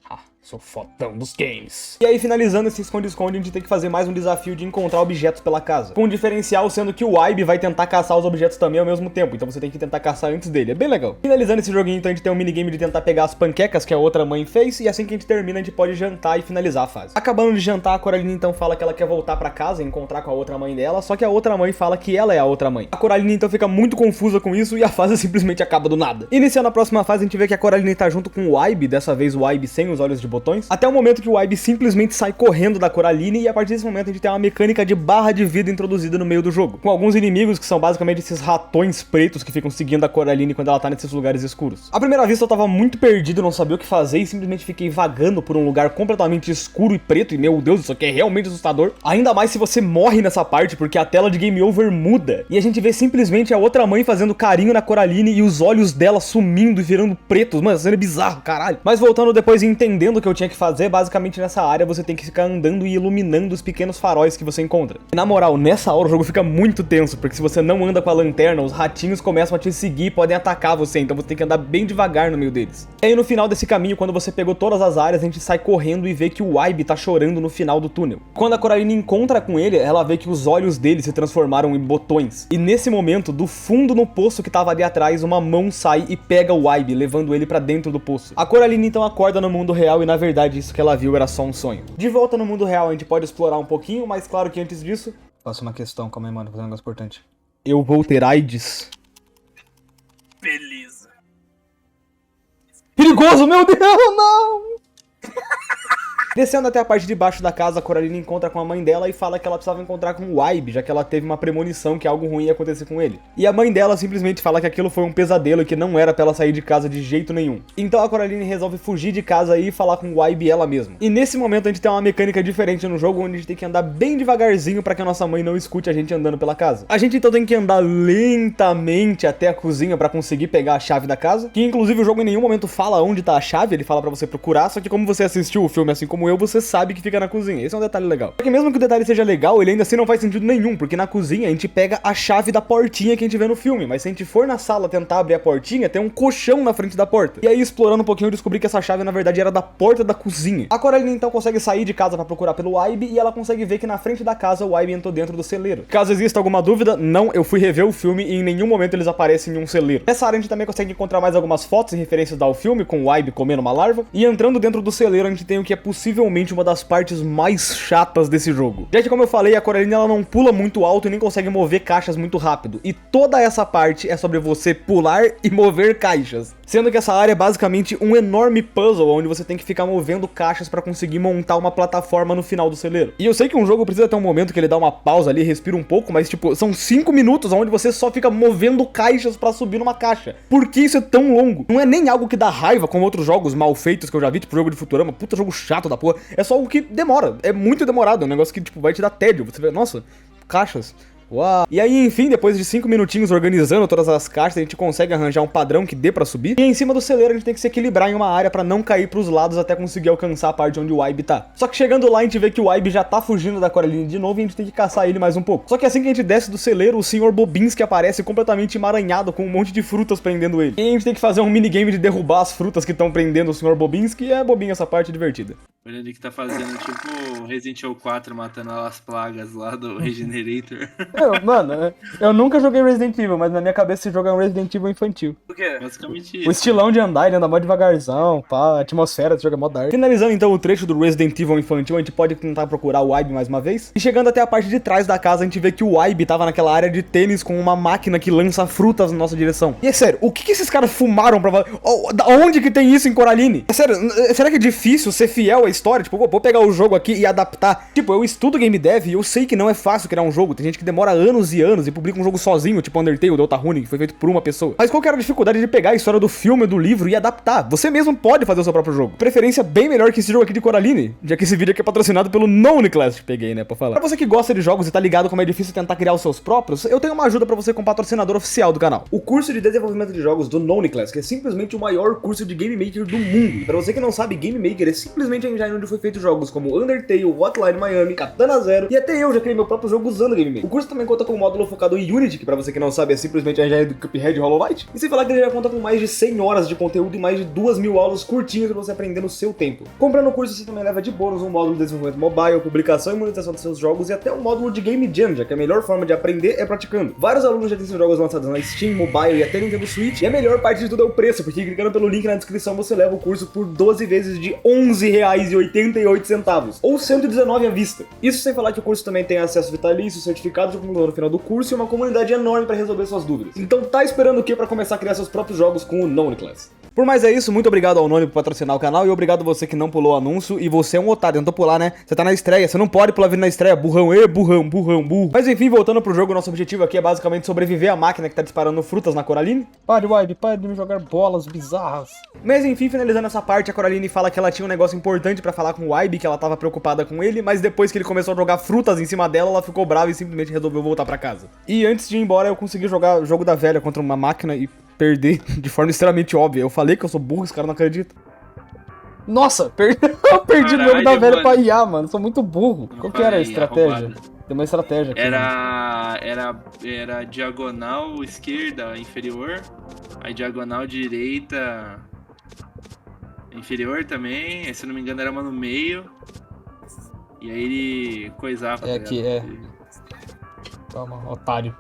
Ah, Sou fodão dos games. E aí, finalizando esse esconde-esconde, a gente tem que fazer mais um desafio de encontrar objetos pela casa. Com um diferencial sendo que o Ibe vai tentar caçar os objetos também ao mesmo tempo. Então você tem que tentar caçar antes dele. É bem legal. Finalizando esse joguinho, então a gente tem um minigame de tentar pegar as panquecas que a outra mãe fez. E assim que a gente termina, a gente pode jantar e finalizar a fase. Acabando de jantar, a Coraline então fala que ela quer voltar pra casa e encontrar com a outra mãe dela. Só que a outra mãe fala que ela é a outra mãe. A Coraline então fica muito confusa com isso e a fase simplesmente acaba do nada. Iniciando a próxima fase, a gente vê que a Coraline tá junto com o Ibe. Dessa vez o Ibe sem os olhos de botões. Até o momento que o Ibe simplesmente sai correndo da Coraline e a partir desse momento a gente tem uma mecânica de barra de vida introduzida no meio do jogo, com alguns inimigos que são basicamente esses ratões pretos que ficam seguindo a Coraline quando ela tá nesses lugares escuros. À primeira vista eu tava muito perdido, não sabia o que fazer e simplesmente fiquei vagando por um lugar completamente escuro e preto e meu Deus, isso aqui é realmente assustador. Ainda mais se você morre nessa parte, porque a tela de Game Over muda e a gente vê simplesmente a outra mãe fazendo carinho na Coraline e os olhos dela sumindo e virando pretos. Mano, isso é bizarro, caralho. Mas voltando depois e entendendo o que eu tinha que fazer, basicamente nessa área você tem que ficar andando e iluminando os pequenos faróis que você encontra. E na moral, nessa hora o jogo fica muito tenso, porque se você não anda com a lanterna, os ratinhos começam a te seguir e podem atacar você, então você tem que andar bem devagar no meio deles. E aí no final desse caminho, quando você pegou todas as áreas, a gente sai correndo e vê que o Ibe tá chorando no final do túnel. Quando a Coraline encontra com ele, ela vê que os olhos dele se transformaram em botões. E nesse momento, do fundo no poço que tava ali atrás, uma mão sai e pega o Ibe, levando ele pra dentro do poço. A Coraline então acorda no mundo real e na verdade isso que ela viu era só um sonho. De volta no mundo real a gente pode explorar um pouquinho, mas claro que antes disso... Faça uma questão, calma aí mano, vou fazer um negócio importante. Eu vou ter AIDS. Beleza. Perigoso, meu Deus, não! Descendo até a parte de baixo da casa, a Coraline encontra com a mãe dela e fala que ela precisava encontrar com o Ibe, já que ela teve uma premonição que algo ruim ia acontecer com ele. E a mãe dela simplesmente fala que aquilo foi um pesadelo e que não era pra ela sair de casa de jeito nenhum. Então a Coraline resolve fugir de casa e falar com o Ibe ela mesma. E nesse momento a gente tem uma mecânica diferente no jogo, onde a gente tem que andar bem devagarzinho pra que a nossa mãe não escute a gente andando pela casa. A gente então tem que andar lentamente até a cozinha pra conseguir pegar a chave da casa, que inclusive o jogo em nenhum momento fala onde tá a chave, ele fala pra você procurar, só que como você assistiu o filme assim como eu, você sabe que fica na cozinha. Esse é um detalhe legal. Só que mesmo que o detalhe seja legal, ele ainda assim não faz sentido nenhum, porque na cozinha a gente pega a chave da portinha que a gente vê no filme, mas se a gente for na sala tentar abrir a portinha, tem um colchão na frente da porta. E aí, explorando um pouquinho, eu descobri que essa chave na verdade era da porta da cozinha. A Coraline então consegue sair de casa pra procurar pelo Ibe e ela consegue ver que na frente da casa o Ibe entrou dentro do celeiro. Caso exista alguma dúvida, não, eu fui rever o filme e em nenhum momento eles aparecem em um celeiro. Nessa área a gente também consegue encontrar mais algumas fotos e referências ao filme, com o Ibe comendo uma larva, e entrando dentro do celeiro a gente tem o que é possivelmente uma das partes mais chatas desse jogo. Já que, como eu falei, a Coraline ela não pula muito alto e nem consegue mover caixas muito rápido. E toda essa parte é sobre você pular e mover caixas. Sendo que essa área é basicamente um enorme puzzle, onde você tem que ficar movendo caixas pra conseguir montar uma plataforma no final do celeiro. E eu sei que um jogo precisa ter um momento que ele dá uma pausa ali, respira um pouco, mas tipo, são 5 minutos onde você só fica movendo caixas pra subir numa caixa. Por que isso é tão longo? Não é nem algo que dá raiva, como outros jogos mal feitos que eu já vi, tipo jogo de Futurama, puta jogo chato da porra. É só algo que demora, é muito demorado, é um negócio que tipo vai te dar tédio. Você vê, nossa, caixas. Uau. E aí, enfim, depois de 5 minutinhos organizando todas as caixas, a gente consegue arranjar um padrão que dê pra subir. E em cima do celeiro a gente tem que se equilibrar em uma área pra não cair pros lados até conseguir alcançar a parte onde o Ibe tá. Só que chegando lá a gente vê que o Ibe já tá fugindo da Coraline de novo e a gente tem que caçar ele mais um pouco. Só que assim que a gente desce do celeiro, o Sr. Bobinski aparece completamente emaranhado com um monte de frutas prendendo ele. E a gente tem que fazer um minigame de derrubar as frutas que estão prendendo o Sr. Bobinski e é bobinha essa parte, divertida. Olha ali que tá fazendo tipo Resident Evil 4 matando as plagas lá do Regenerator. Mano, eu nunca joguei Resident Evil, mas na minha cabeça esse jogo é um Resident Evil infantil. Por quê? Basicamente O isso. estilão de andar, ele anda mó devagarzão, pá, a atmosfera desse jogo é mó dark. Finalizando então o trecho do Resident Evil infantil, a gente pode tentar procurar o Ibe mais uma vez. E chegando até a parte de trás da casa, a gente vê que o Ibe tava naquela área de tênis com uma máquina que lança frutas na nossa direção. E é sério, o que esses caras fumaram pra... Da onde que tem isso em Coraline? É sério, será que é difícil ser fiel à história? Tipo, vou pegar o jogo aqui e adaptar. Tipo, eu estudo game dev e eu sei que não é fácil criar um jogo. Tem gente que demora anos e anos e publica um jogo sozinho, tipo Undertale, Deltarune, que foi feito por uma pessoa. Mas qual que era a dificuldade de pegar a história do filme, do livro e adaptar? Você mesmo pode fazer o seu próprio jogo. Preferência bem melhor que esse jogo aqui de Coraline, já que esse vídeo aqui é patrocinado pelo Noniclast. Peguei, né, pra falar. Pra você que gosta de jogos e tá ligado como é difícil tentar criar os seus próprios, eu tenho uma ajuda pra você com o patrocinador oficial do canal. O curso de desenvolvimento de jogos do Noniclast, que é simplesmente o maior curso de Game Maker do mundo. Pra você que não sabe, Game Maker é simplesmente a engine onde foi feito jogos como Undertale, Hotline Miami, Katana Zero, e até eu já criei meu próprio jogo usando Game Maker. O curso também também conta com um módulo focado em Unity, que pra você que não sabe é simplesmente a engenharia do Cuphead e Hollow Knight. E sem falar que ele já conta com mais de 100 horas de conteúdo e mais de 2.000 aulas curtinhas pra você aprender no seu tempo. Comprando o curso você também leva de bônus um módulo de desenvolvimento mobile, publicação e monetização dos seus jogos e até um módulo de Game Jam, já que a melhor forma de aprender é praticando. Vários alunos já têm seus jogos lançados na Steam, Mobile e até Nintendo Switch, e a melhor parte de tudo é o preço, porque clicando pelo link na descrição você leva o curso por 12 vezes de R$11,88, ou 119 à vista. Isso sem falar que o curso também tem acesso vitalício, certificado de conclusão no final do curso e uma comunidade enorme para resolver suas dúvidas. Então tá esperando o que para começar a criar seus próprios jogos com o Noneclass? Por mais é isso, muito obrigado ao Noni por patrocinar o canal e obrigado você que não pulou o anúncio e você é um otário, tentou pular, né? Você tá na estreia, você não pode pular vindo na estreia, burrão, burro. Mas enfim, voltando pro jogo, nosso objetivo aqui é basicamente sobreviver à máquina que tá disparando frutas na Coraline. Pare, Wide, pare de me jogar bolas bizarras. Mas enfim, finalizando essa parte, a Coraline fala que ela tinha um negócio importante pra falar com o Ibe, que ela tava preocupada com ele, mas depois que ele começou a jogar frutas em cima dela, ela ficou brava e simplesmente resolveu voltar pra casa. E antes de ir embora, eu consegui jogar o jogo da velha contra uma máquina e perder de forma extremamente óbvia. Eu falei que eu sou burro, esse cara não acredita. Nossa, eu perdi o jogo da Caralho, velha mano. pra IA, mano. Sou muito burro. Qual que era a Aí, estratégia? arrombado. Tem uma estratégia aqui. Era diagonal esquerda inferior, aí diagonal direita inferior também, aí, se eu não me engano era uma no meio. E aí ele coisava. É tá aqui, ligado? Toma, otário.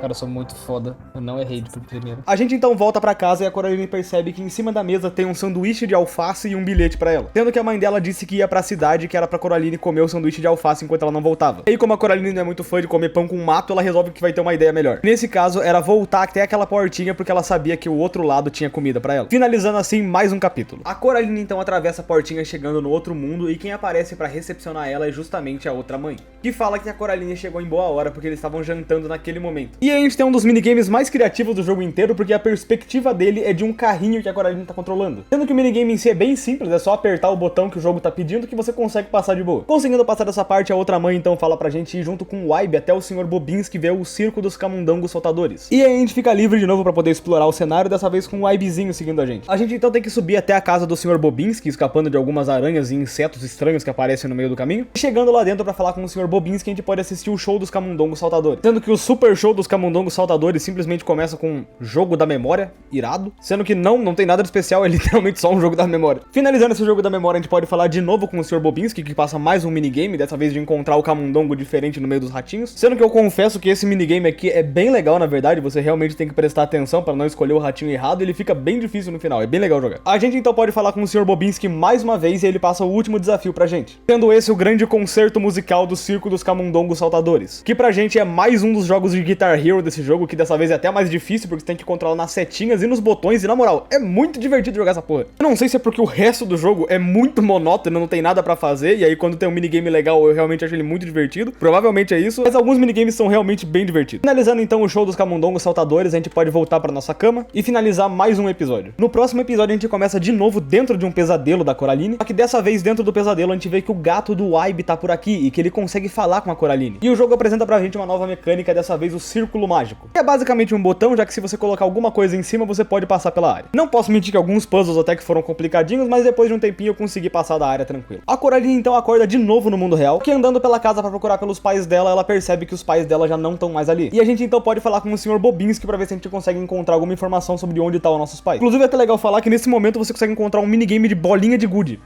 Cara, eu sou muito foda. Eu não errei de primeiro. A gente então volta pra casa e a Coraline percebe que em cima da mesa tem um sanduíche de alface e um bilhete pra ela. Sendo que a mãe dela disse que ia pra cidade, que era pra Coraline comer o sanduíche de alface enquanto ela não voltava. E aí, como a Coraline não é muito fã de comer pão com mato, ela resolve que vai ter uma ideia melhor. Nesse caso, era voltar até aquela portinha porque ela sabia que o outro lado tinha comida pra ela. Finalizando assim mais um capítulo. A Coraline então atravessa a portinha chegando no outro mundo e quem aparece pra recepcionar ela é justamente a outra mãe, que fala que a Coraline chegou em boa hora porque eles estavam jantando naquele momento. E aí a gente tem um dos minigames mais criativos do jogo inteiro, porque a perspectiva dele é de um carrinho que a Coraline tá controlando. Sendo que o minigame em si é bem simples, é só apertar o botão que o jogo tá pedindo que você consegue passar de boa. Conseguindo passar dessa parte, a outra mãe então fala pra gente ir junto com o Ibe até o Sr. Bobinski ver o circo dos camundongos soltadores. E aí a gente fica livre de novo pra poder explorar o cenário, dessa vez com o Ibezinho seguindo a gente. A gente então tem que subir até a casa do Sr. Bobinski, escapando de algumas aranhas e insetos estranhos que aparecem no meio do caminho. E chegando lá dentro pra falar com o Sr. Bobinski, a gente pode assistir o show dos camundongos saltadores. Sendo que o super show dos camundongos saltadores simplesmente começa com um jogo da memória, irado. Sendo que não tem nada de especial, é literalmente só um jogo da memória. Finalizando esse jogo da memória, a gente pode falar de novo com o Sr. Bobinski, que passa mais um minigame, dessa vez de encontrar o camundongo diferente no meio dos ratinhos. Sendo que eu confesso que esse minigame aqui é bem legal, na verdade, você realmente tem que prestar atenção para não escolher o ratinho errado, ele fica bem difícil no final, é bem legal jogar. A gente então pode falar com o Sr. Bobinski mais uma vez e ele passa o último desafio pra gente. Sendo esse o grande concerto musical do Circo dos Camundongos Saltadores, que pra gente é mais um dos jogos de Guitar Hero desse jogo, que dessa vez é até mais difícil, porque você tem que controlar nas setinhas e nos botões, e na moral, é muito divertido jogar essa porra. Eu não sei se é porque o resto do jogo é muito monótono, não tem nada pra fazer, e aí quando tem um minigame legal, eu realmente acho ele muito divertido. Provavelmente é isso, mas alguns minigames são realmente bem divertidos. Finalizando então o show dos camundongos saltadores, a gente pode voltar pra nossa cama e finalizar mais um episódio. No próximo episódio a gente começa de novo dentro de um pesadelo da Coraline, só que dessa vez dentro do pesadelo a gente vê que o gato do Ibe tá por aqui e que ele consegue falar com a Coraline. E o jogo apresenta pra gente uma nova mecânica, dessa vez o círculo mágico, que é basicamente um botão, já que se você colocar alguma coisa em cima, você pode passar pela área. Não posso mentir que alguns puzzles até que foram complicadinhos, mas depois de um tempinho eu consegui passar da área tranquilo. A Coraline então acorda de novo no mundo real, que andando pela casa pra procurar pelos pais dela, ela percebe que os pais dela já não estão mais ali. E a gente então pode falar com o Sr. Bobinski pra ver se a gente consegue encontrar alguma informação sobre onde estão os nossos pais. Inclusive é até legal falar que nesse momento você consegue encontrar um minigame de bolinha de gude.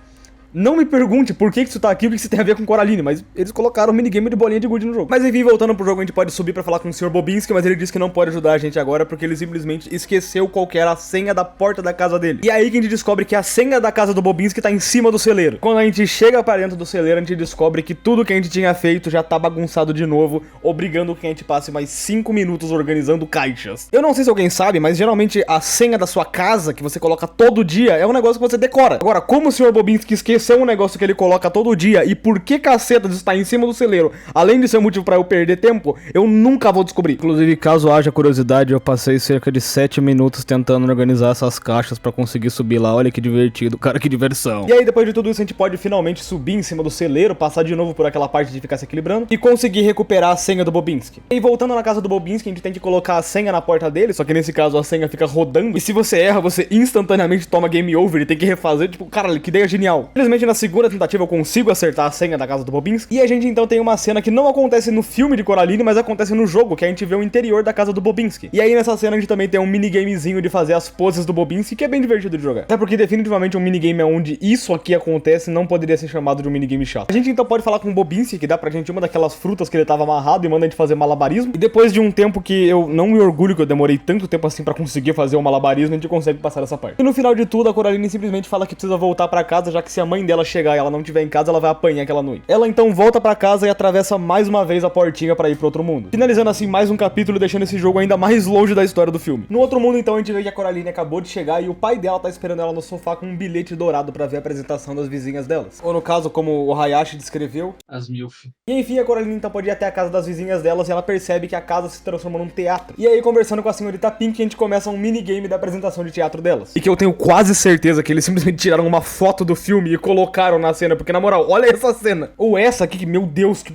Não me pergunte por que isso tá aqui, o que isso tem a ver com Coraline, mas eles colocaram um minigame de bolinha de gude no jogo. Mas enfim, voltando pro jogo, a gente pode subir pra falar com o Sr. Bobinski, mas ele disse que não pode ajudar a gente agora, porque ele simplesmente esqueceu qual que era a senha da porta da casa dele. E aí que a gente descobre que a senha da casa do Bobinski tá em cima do celeiro. Quando a gente chega pra dentro do celeiro, a gente descobre que tudo que a gente tinha feito já tá bagunçado de novo, obrigando que a gente passe mais 5 minutos organizando caixas. Eu não sei se alguém sabe, mas geralmente a senha da sua casa, que você coloca todo dia, é um negócio que você decora. Agora, como o Sr. Bobinski esqueceu um negócio que ele coloca todo dia e por que cacetas está em cima do celeiro, além de ser um motivo pra eu perder tempo, eu nunca vou descobrir. Inclusive, caso haja curiosidade, eu passei cerca de 7 minutos tentando organizar essas caixas pra conseguir subir lá. Olha que divertido, cara, que diversão. E aí, depois de tudo isso, a gente pode finalmente subir em cima do celeiro, passar de novo por aquela parte de ficar se equilibrando e conseguir recuperar a senha do Bobinski. E voltando na casa do Bobinski, a gente tem que colocar a senha na porta dele, só que nesse caso a senha fica rodando e se você erra, você instantaneamente toma game over e tem que refazer. Tipo, cara, que ideia genial. Infelizmente Infelizmente, na segunda tentativa eu consigo acertar a senha da casa do Bobinski. E a gente então tem uma cena que não acontece no filme de Coraline, mas acontece no jogo, que a gente vê o interior da casa do Bobinski. E aí nessa cena a gente também tem um minigamezinho de fazer as poses do Bobinski, que é bem divertido de jogar. Até porque definitivamente um minigame onde isso aqui acontece não poderia ser chamado de um minigame chato. A gente então pode falar com o Bobinski, que dá pra gente uma daquelas frutas que ele tava amarrado e manda a gente fazer malabarismo. E depois de um tempo que eu não me orgulho que eu demorei tanto tempo assim pra conseguir fazer o malabarismo, a gente consegue passar essa parte. E no final de tudo, a Coraline simplesmente fala que precisa voltar pra casa, já que se a mãe dela chegar e ela não estiver em casa, ela vai apanhar aquela noite. Ela então volta pra casa e atravessa mais uma vez a portinha pra ir pro outro mundo. Finalizando assim mais um capítulo, deixando esse jogo ainda mais longe da história do filme. No outro mundo então a gente vê que a Coraline acabou de chegar e o pai dela tá esperando ela no sofá com um bilhete dourado pra ver a apresentação das vizinhas delas. Ou no caso, como o Hayashi descreveu, As milf. e enfim, a Coraline então pode ir até a casa das vizinhas delas e ela percebe que a casa se transformou num teatro. E aí, conversando com a senhorita Pink, a gente começa um minigame da apresentação de teatro delas. E que eu tenho quase certeza que eles simplesmente tiraram uma foto do filme e colocaram na cena, porque na moral, olha essa cena. Ou essa aqui, que meu Deus, que...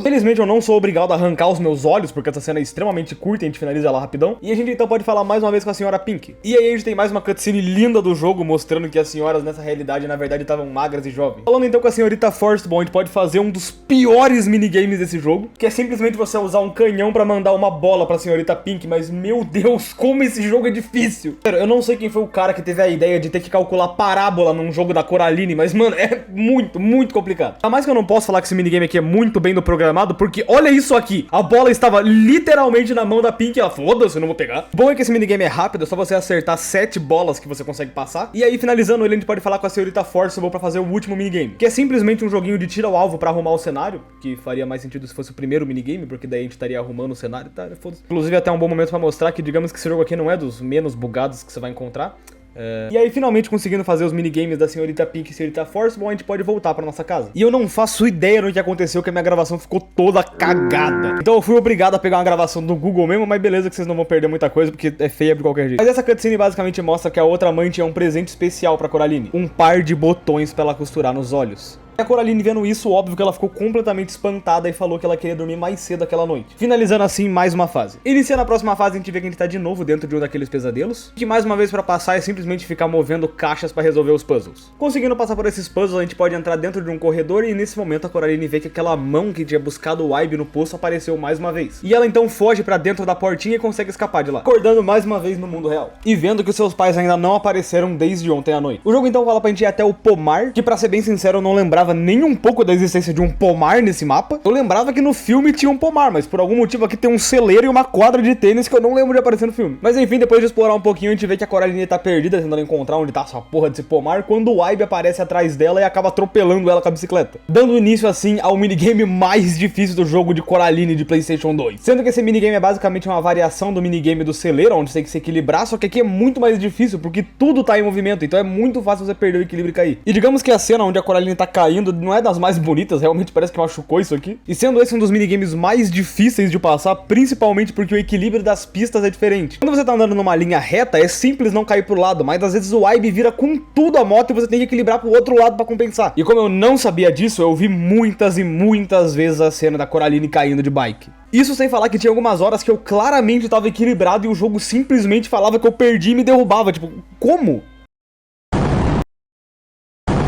Felizmente eu não sou obrigado a arrancar os meus olhos, porque essa cena é extremamente curta e a gente finaliza ela rapidão. E a gente então pode falar mais uma vez com a senhora Pink. E aí a gente tem mais uma cutscene linda do jogo, mostrando que as senhoras nessa realidade, na verdade, estavam magras e jovens. Falando então com a senhorita Forceball, a gente pode fazer um dos piores minigames desse jogo, que é simplesmente você usar um canhão pra mandar uma bola pra senhorita Pink, mas meu Deus, como esse jogo é difícil. Eu não sei quem foi o cara que teve a ideia de ter que calcular parábola num jogo da Coraline, mas mano, é muito, muito complicado. A mais que eu não posso falar que esse minigame aqui é muito bem programado, porque olha isso aqui, a bola estava literalmente na mão da Pink e ela, foda-se, eu não vou pegar. Bom é que esse minigame é rápido, é só você acertar 7 bolas que você consegue passar. E aí, finalizando ele, a gente pode falar com a senhorita Forcible pra fazer o último minigame, que é simplesmente um joguinho de tiro ao alvo pra arrumar o cenário, que faria mais sentido se fosse o primeiro minigame, porque daí a gente estaria arrumando o cenário, tá? Foda-se. Inclusive, até um bom momento pra mostrar que, digamos que esse jogo aqui não é dos menos bugados que você vai encontrar. E aí, finalmente, conseguindo fazer os minigames da senhorita Pink e senhorita Forceball, a gente pode voltar pra nossa casa. E eu não faço ideia do que aconteceu, que a minha gravação ficou toda cagada. Então eu fui obrigado a pegar uma gravação do Google mesmo, mas beleza que vocês não vão perder muita coisa, porque é feia de qualquer jeito. Mas essa cutscene basicamente mostra que a outra mãe tinha um presente especial pra Coraline. Um par de botões pra ela costurar nos olhos. E a Coraline, vendo isso, óbvio que ela ficou completamente espantada e falou que ela queria dormir mais cedo aquela noite. Finalizando assim mais uma fase. Iniciando a próxima fase, a gente vê que a gente tá de novo dentro de um daqueles pesadelos. Que mais uma vez pra passar é simplesmente ficar movendo caixas pra resolver os puzzles. Conseguindo passar por esses puzzles, a gente pode entrar dentro de um corredor e nesse momento a Coraline vê que aquela mão que tinha buscado o Ibe no poço apareceu mais uma vez. E ela então foge pra dentro da portinha e consegue escapar de lá, acordando mais uma vez no mundo real. E vendo que os seus pais ainda não apareceram desde ontem à noite. O jogo então fala pra gente ir até o pomar, que pra ser bem sincero eu não lembrava nem um pouco da existência de um pomar nesse mapa. Eu lembrava que no filme tinha um pomar, mas por algum motivo aqui tem um celeiro e uma quadra de tênis que eu não lembro de aparecer no filme. Mas enfim, depois de explorar um pouquinho, a gente vê que a Coraline tá perdida, tentando encontrar onde tá essa porra desse pomar, quando o Ibe aparece atrás dela e acaba atropelando ela com a bicicleta, dando início assim ao minigame mais difícil do jogo de Coraline de PlayStation 2. Sendo que esse minigame é basicamente uma variação do minigame do celeiro, onde você tem que se equilibrar, só que aqui é muito mais difícil, porque tudo tá em movimento, então é muito fácil você perder o equilíbrio e cair. E digamos que a cena onde a Coraline tá caindo não é das mais bonitas, realmente parece que machucou isso aqui. E sendo esse um dos minigames mais difíceis de passar, principalmente porque o equilíbrio das pistas é diferente. Quando você tá andando numa linha reta, é simples não cair pro lado, mas às vezes o Ibe vira com tudo a moto e você tem que equilibrar pro outro lado pra compensar. E como eu não sabia disso, eu vi muitas e muitas vezes a cena da Coraline caindo de bike. Isso sem falar que tinha algumas horas que eu claramente tava equilibrado e o jogo simplesmente falava que eu perdi e me derrubava. Tipo, como?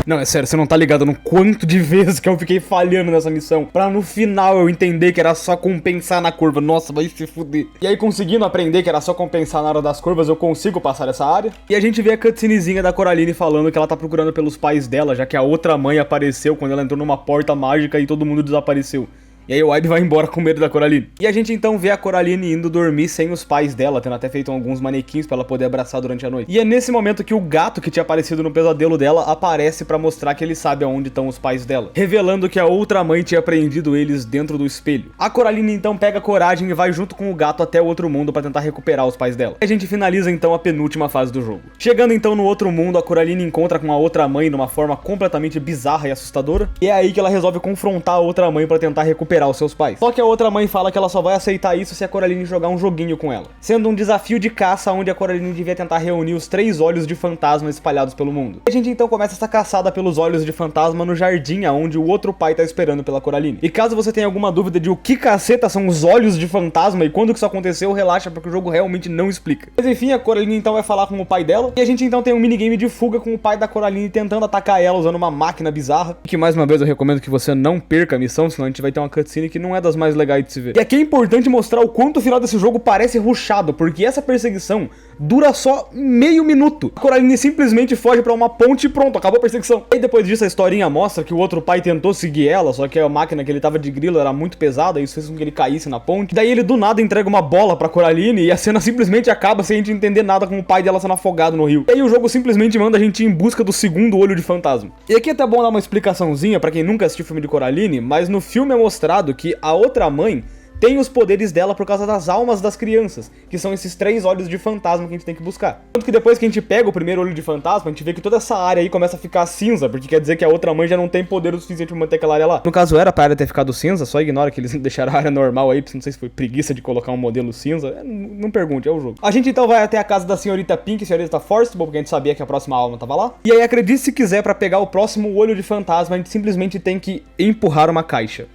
Não, é sério, você não tá ligado no quanto de vezes que eu fiquei falhando nessa missão pra no final eu entender que era só compensar na curva. Nossa, vai se fuder. E aí, conseguindo aprender que era só compensar na hora das curvas, eu consigo passar essa área. E a gente vê a cutscenezinha da Coraline falando que ela tá procurando pelos pais dela, já que a outra mãe apareceu quando ela entrou numa porta mágica e todo mundo desapareceu. E aí o Ibe vai embora com medo da Coraline. E a gente então vê a Coraline indo dormir sem os pais dela, tendo até feito alguns manequins pra ela poder abraçar durante a noite. E é nesse momento que o gato que tinha aparecido no pesadelo dela aparece pra mostrar que ele sabe aonde estão os pais dela, revelando que a outra mãe tinha prendido eles dentro do espelho. A Coraline então pega coragem e vai junto com o gato até o outro mundo pra tentar recuperar os pais dela. E a gente finaliza então a penúltima fase do jogo. Chegando então no outro mundo, a Coraline encontra com a outra mãe numa forma completamente bizarra e assustadora. E é aí que ela resolve confrontar a outra mãe pra tentar recuperar recuperar os seus pais. Só que a outra mãe fala que ela só vai aceitar isso se a Coraline jogar um joguinho com ela, sendo um desafio de caça onde a Coraline devia tentar reunir os 3 olhos de fantasma espalhados pelo mundo. E a gente então começa essa caçada pelos olhos de fantasma no jardim onde o outro pai tá esperando pela Coraline. E caso você tenha alguma dúvida de o que caceta são os olhos de fantasma e quando que isso aconteceu, relaxa porque o jogo realmente não explica. Mas enfim, a Coraline então vai falar com o pai dela e a gente então tem um minigame de fuga com o pai da Coraline tentando atacar ela usando uma máquina bizarra. E que mais uma vez eu recomendo que você não perca a missão, senão a gente vai ter uma cutscene que não é das mais legais de se ver. E aqui é importante mostrar o quanto o final desse jogo parece rushado, porque essa perseguição dura só meio minuto. A Coraline simplesmente foge pra uma ponte e pronto, acabou a perseguição. E depois disso a historinha mostra que o outro pai tentou seguir ela, só que a máquina que ele tava de grilo era muito pesada e isso fez com que ele caísse na ponte. Daí ele do nada entrega uma bola pra Coraline e a cena simplesmente acaba sem a gente entender nada com o pai dela sendo afogado no rio. E aí o jogo simplesmente manda a gente ir em busca do segundo olho de fantasma. E aqui é até bom dar uma explicaçãozinha pra quem nunca assistiu o filme de Coraline, mas no filme é mostrado que a outra mãe tem os poderes dela por causa das almas das crianças, que são esses 3 olhos de fantasma que a gente tem que buscar. Tanto que depois que a gente pega o primeiro olho de fantasma, a gente vê que toda essa área aí começa a ficar cinza, porque quer dizer que a outra mãe já não tem poder o suficiente pra manter aquela área lá. No caso era pra área ter ficado cinza, só ignora que eles deixaram a área normal aí, não sei se foi preguiça de colocar um modelo cinza, não pergunte, é o jogo. A gente então vai até a casa da senhorita Pink e senhorita Forcible, porque a gente sabia que a próxima alma tava lá. E aí acredite se quiser, pra pegar o próximo olho de fantasma, a gente simplesmente tem que empurrar uma caixa.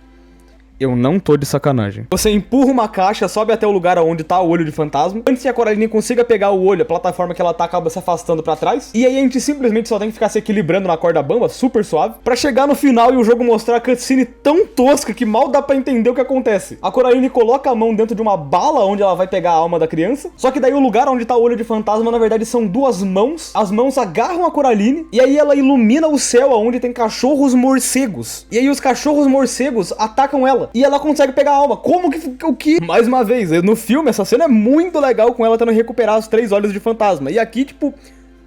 Eu não tô de sacanagem. Você empurra uma caixa, sobe até o lugar onde tá o olho de fantasma. Antes que a Coraline consiga pegar o olho, a plataforma que ela tá acaba se afastando pra trás. E aí a gente simplesmente só tem que ficar se equilibrando na corda bamba, super suave, pra chegar no final e o jogo mostrar a cutscene tão tosca que mal dá pra entender o que acontece. A Coraline coloca a mão dentro de uma bala onde ela vai pegar a alma da criança. Só que daí o lugar onde tá o olho de fantasma, na verdade, são 2 mãos. As mãos agarram a Coraline e aí ela ilumina o céu onde tem cachorros morcegos. E aí os cachorros morcegos atacam ela. E ela consegue pegar a alma. Como que... o que? Mais uma vez, no filme, essa cena é muito legal com ela tentando recuperar os 3 olhos de fantasma. E aqui, tipo...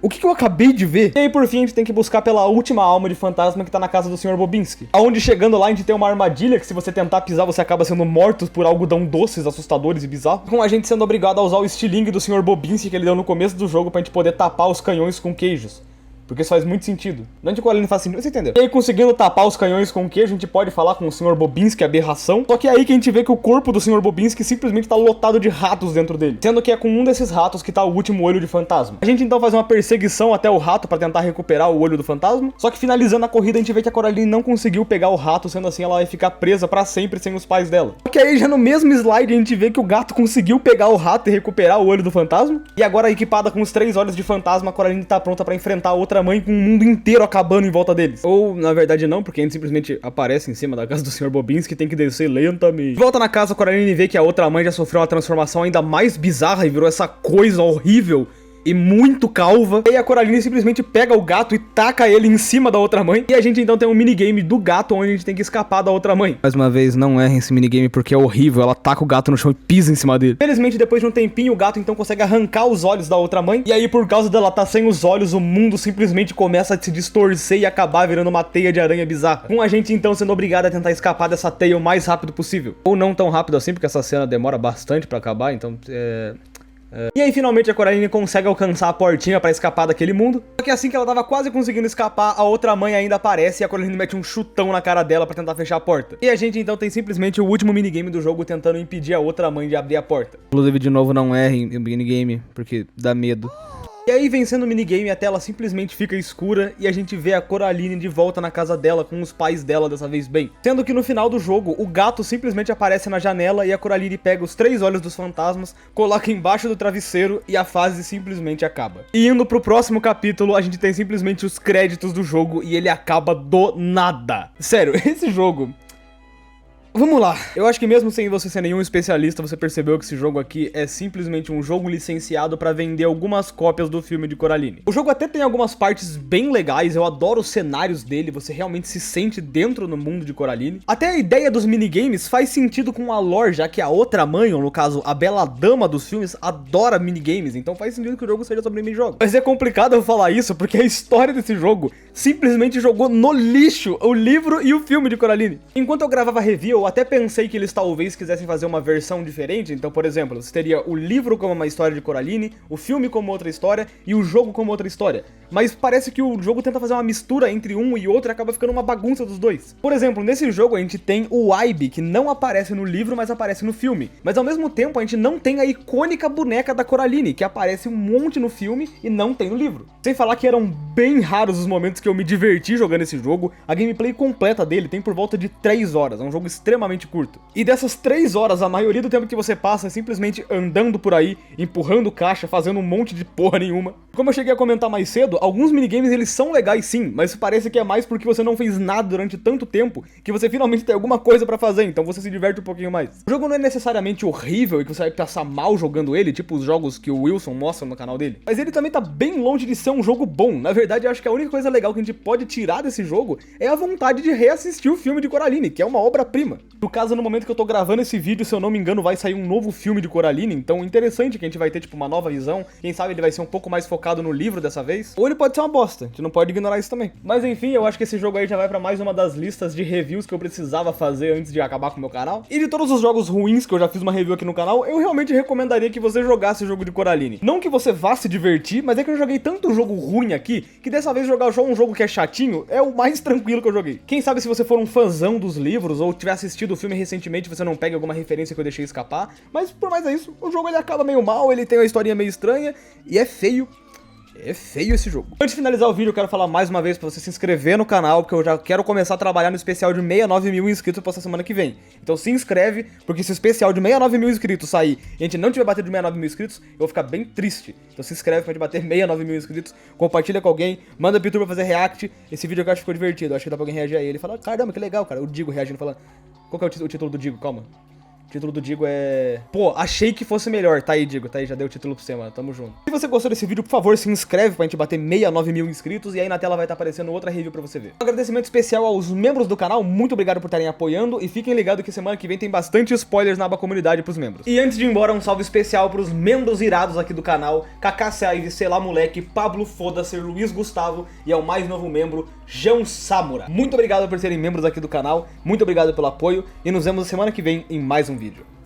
o que eu acabei de ver? E aí, por fim, a gente tem que buscar pela última alma de fantasma que tá na casa do Sr. Bobinski. Onde, chegando lá, a gente tem uma armadilha que se você tentar pisar, você acaba sendo morto por algodão doces, assustadores e bizarros. Com a gente sendo obrigado a usar o estilingue do Sr. Bobinski que ele deu no começo do jogo pra gente poder tapar os canhões com queijos. Porque isso faz muito sentido. Não de Coraline faz sentido, você entendeu? E aí, conseguindo tapar os canhões com queijo, a gente pode falar com o Sr. Bobinski, aberração. Só que é aí que a gente vê que o corpo do Sr. Bobinski simplesmente tá lotado de ratos dentro dele. Sendo que é com um desses ratos que tá o último olho de fantasma. A gente então faz uma perseguição até o rato pra tentar recuperar o olho do fantasma. Só que finalizando a corrida, a gente vê que a Coraline não conseguiu pegar o rato, sendo assim ela vai ficar presa pra sempre sem os pais dela. Só que aí já no mesmo slide a gente vê que o gato conseguiu pegar o rato e recuperar o olho do fantasma. E agora, equipada com os 3 olhos de fantasma, a Coraline tá pronta pra enfrentar a outra mãe com o mundo inteiro acabando em volta deles. Ou, na verdade, não, porque a gente simplesmente aparece em cima da casa do Sr. Bobinski e tem que descer lentamente. De volta na casa, a Coraline vê que a outra mãe já sofreu uma transformação ainda mais bizarra e virou essa coisa horrível e muito calva. E aí a Coraline simplesmente pega o gato e taca ele em cima da outra mãe. E a gente então tem um minigame do gato onde a gente tem que escapar da outra mãe. Mais uma vez, não errem esse minigame porque é horrível. Ela taca o gato no chão e pisa em cima dele. Felizmente, depois de um tempinho, o gato então consegue arrancar os olhos da outra mãe. E aí, por causa dela estar sem os olhos, o mundo simplesmente começa a se distorcer e acabar virando uma teia de aranha bizarra. Com a gente então sendo obrigado a tentar escapar dessa teia o mais rápido possível. Ou não tão rápido assim, porque essa cena demora bastante pra acabar, então E aí finalmente a Coraline consegue alcançar a portinha pra escapar daquele mundo. Só que assim que ela tava quase conseguindo escapar, a outra mãe ainda aparece e a Coraline mete um chutão na cara dela pra tentar fechar a porta. E a gente então tem simplesmente o último minigame do jogo tentando impedir a outra mãe de abrir a porta. Inclusive, de novo, não errem o minigame, porque dá medo. E aí, vencendo o minigame, a tela simplesmente fica escura e a gente vê a Coraline de volta na casa dela com os pais dela dessa vez bem. Sendo que no final do jogo, o gato simplesmente aparece na janela e a Coraline pega os 3 olhos dos fantasmas, coloca embaixo do travesseiro e a fase simplesmente acaba. E indo pro próximo capítulo, a gente tem simplesmente os créditos do jogo e ele acaba do nada. Sério, esse jogo... Vamos lá, eu acho que mesmo sem você ser nenhum especialista, você percebeu que esse jogo aqui é simplesmente um jogo licenciado pra vender algumas cópias do filme de Coraline. O jogo até tem algumas partes bem legais, eu adoro os cenários dele, você realmente se sente dentro do mundo de Coraline. Até a ideia dos minigames faz sentido com a lore, já que a outra mãe, ou no caso, a bela dama dos filmes, adora minigames, então faz sentido que o jogo seja sobre minijogos. Mas é complicado eu falar isso, porque a história desse jogo simplesmente jogou no lixo o livro e o filme de Coraline. Enquanto eu gravava review, eu até pensei que eles talvez quisessem fazer uma versão diferente. Então, por exemplo, você teria o livro como uma história de Coraline, o filme como outra história e o jogo como outra história. Mas parece que o jogo tenta fazer uma mistura entre um e outro e acaba ficando uma bagunça dos dois. Por exemplo, nesse jogo a gente tem o Aibe, que não aparece no livro, mas aparece no filme. Mas ao mesmo tempo a gente não tem a icônica boneca da Coraline, que aparece um monte no filme e não tem no livro. Sem falar que eram bem raros os momentos que eu me diverti jogando esse jogo. A gameplay completa dele tem por volta de 3 horas, é um jogo extremamente curto. E dessas 3 horas, a maioria do tempo que você passa é simplesmente andando por aí, empurrando caixa, fazendo um monte de porra nenhuma. Como eu cheguei a comentar mais cedo, alguns minigames eles são legais sim, mas parece que é mais porque você não fez nada durante tanto tempo que você finalmente tem alguma coisa pra fazer, então você se diverte um pouquinho mais. O jogo não é necessariamente horrível e que você vai passar mal jogando ele, tipo os jogos que o Wilson mostra no canal dele, mas ele também tá bem longe de ser um jogo bom. Na verdade, eu acho que a única coisa legal que a gente pode tirar desse jogo é a vontade de reassistir o filme de Coraline, que é uma obra-prima. No caso, no momento que eu tô gravando esse vídeo, se eu não me engano, vai sair um novo filme de Coraline, então interessante que a gente vai ter, tipo, uma nova visão. Quem sabe ele vai ser um pouco mais focado no livro dessa vez, ou ele pode ser uma bosta, a gente não pode ignorar isso também. Mas enfim, eu acho que esse jogo aí já vai pra mais uma das listas de reviews que eu precisava fazer antes de acabar com o meu canal. E de todos os jogos ruins que eu já fiz uma review aqui no canal, eu realmente recomendaria que você jogasse o jogo de Coraline. Não que você vá se divertir, mas é que eu joguei tanto jogo ruim aqui, que dessa vez jogar só um jogo que é chatinho é o mais tranquilo que eu joguei. Quem sabe se você for um fãzão dos livros, ou tiver assistido o filme recentemente, você não pega alguma referência que eu deixei escapar, mas por mais é isso, o jogo ele acaba meio mal, ele tem uma historinha meio estranha, e é feio. É feio esse jogo. Antes de finalizar o vídeo, eu quero falar mais uma vez pra você se inscrever no canal, porque eu já quero começar a trabalhar no especial de 69 mil inscritos pra essa semana que vem. Então se inscreve, porque se o especial de 69 mil inscritos sair e a gente não tiver batido de 69 mil inscritos, eu vou ficar bem triste. Então se inscreve pra gente bater 69 mil inscritos, compartilha com alguém, manda pro YouTube pra fazer react. Esse vídeo aqui eu acho que ficou divertido, eu acho que dá pra alguém reagir a ele e falar, caramba, que legal, cara. O Digo reagindo, falando, qual que é o título do Digo? Calma. O título do Digo é... Pô, achei que fosse melhor. Tá aí, Digo. Tá aí, já dei o título pra você, mano. Tamo junto. Se você gostou desse vídeo, por favor, se inscreve pra gente bater 69 mil inscritos. E aí na tela vai estar aparecendo outra review pra você ver. Um agradecimento especial aos membros do canal. Muito obrigado por estarem apoiando. E fiquem ligados que semana que vem tem bastante spoilers na aba comunidade pros membros. E antes de ir embora, um salve especial pros membros irados aqui do canal. Kaká Saive, Selá Moleque, Pablo Foda-se, Luiz Gustavo. E ao mais novo membro, João Samura. Muito obrigado por serem membros aqui do canal. Muito obrigado pelo apoio. E nos vemos semana que vem em mais um vídeo.